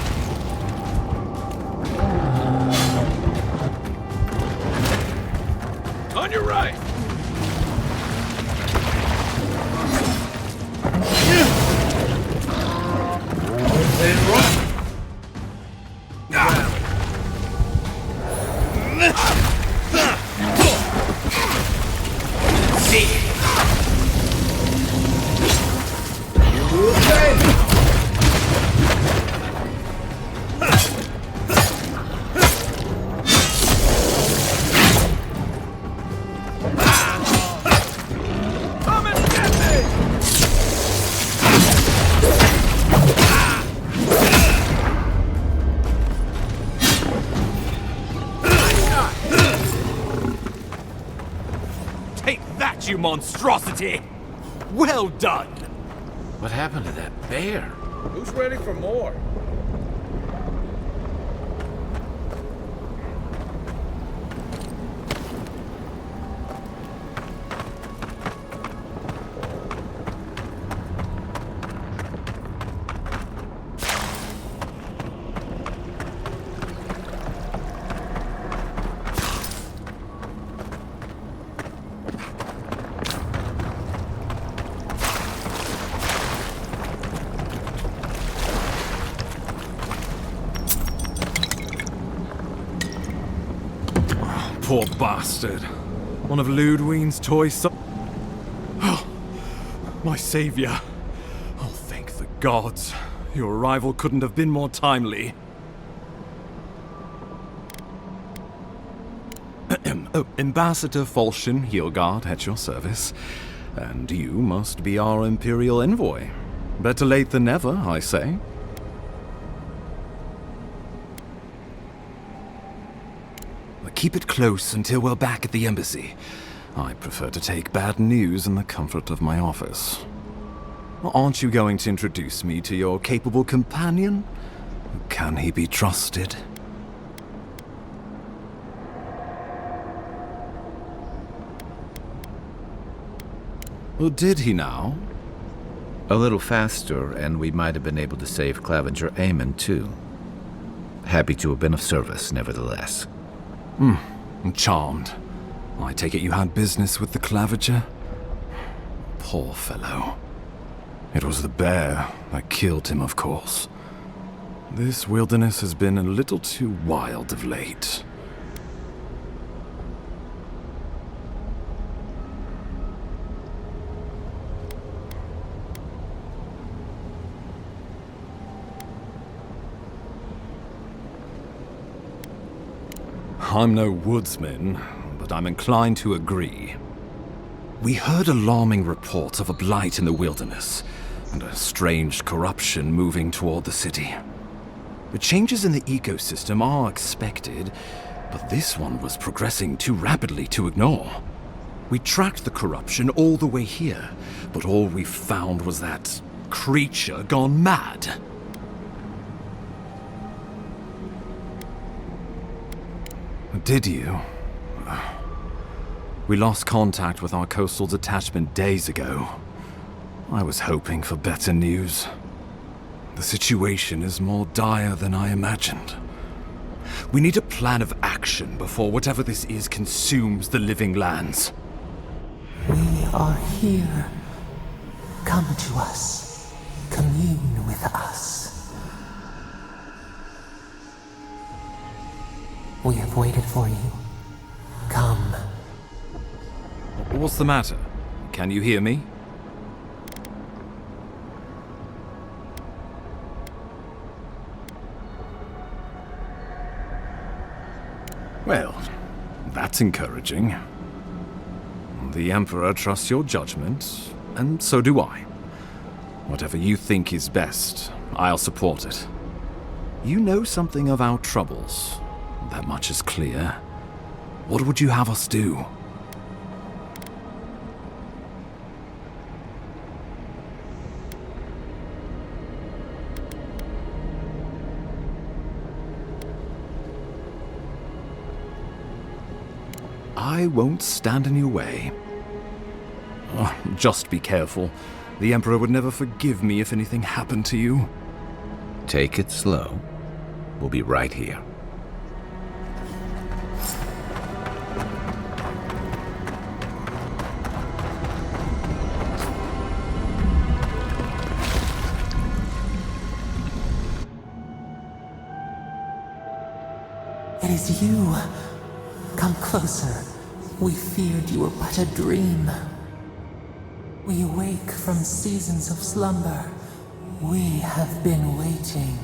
On your right. Come and get me! Take that, you monstrosity! Well done! What happened to that bear? Who's ready for more? poor bastard. One of Ludwine's toy Oh, my savior. Oh, thank the gods. Your arrival couldn't have been more timely. Ambassador Falchion Heelguard at your service. And you must be our Imperial envoy. Better late than never, I say. Keep it close until we're back at the embassy. I prefer to take bad news in the comfort of my office. Aren't you going to introduce me to your capable companion? Can he be trusted? Or did he now? A little faster, and we might have been able to save Clavenger Aemon, too. Happy to have been of service, nevertheless. I'm charmed. I take it you had business with the Clavenger? Poor fellow. It was the bear that killed him, of course. This wilderness has been a little too wild of late. I'm no woodsman, but I'm inclined to agree. We heard alarming reports of a blight in the wilderness, and a strange corruption moving toward the city. The changes in the ecosystem are expected, but this one was progressing too rapidly to ignore. We tracked the corruption all the way here, but all we found was that creature gone mad. Did you? We lost contact with our coastal detachment days ago. I was hoping for better news. The situation is more dire than I imagined. We need a plan of action before whatever this is consumes the living lands. We are here. Come to us. Commune with us. We have waited for you. Come. What's the matter? Can you hear me? Well, that's encouraging. The Emperor trusts your judgment, and so do I. Whatever you think is best, I'll support it. You know something of our troubles. That much is clear. What would you have us do? I won't stand in your way. Oh, just be careful. The Emperor would never forgive me if anything happened to you. Take it slow. We'll be right here. It is you. Come closer. We feared you were but a dream. We awake from seasons of slumber. We have been waiting.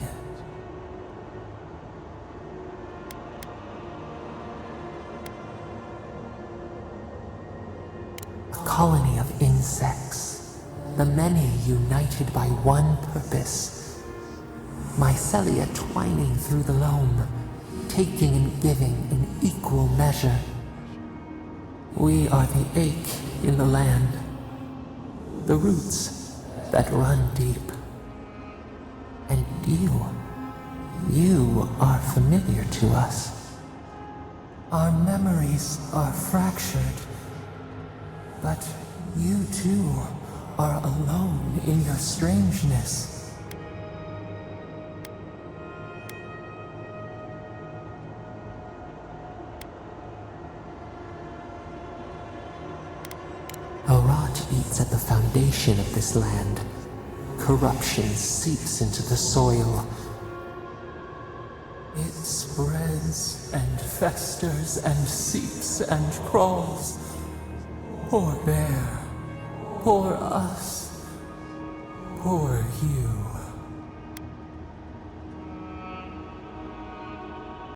A colony of insects. The many united by one purpose. Mycelia twining through the loam, taking and giving in equal measure. We are the ache in the land, the roots that run deep. And you are familiar to us. Our memories are fractured, but you too are alone in your strangeness. A rot eats at the foundation of this land. Corruption seeps into the soil. It spreads and festers and seeps and crawls. Poor bear. Poor us. Poor you.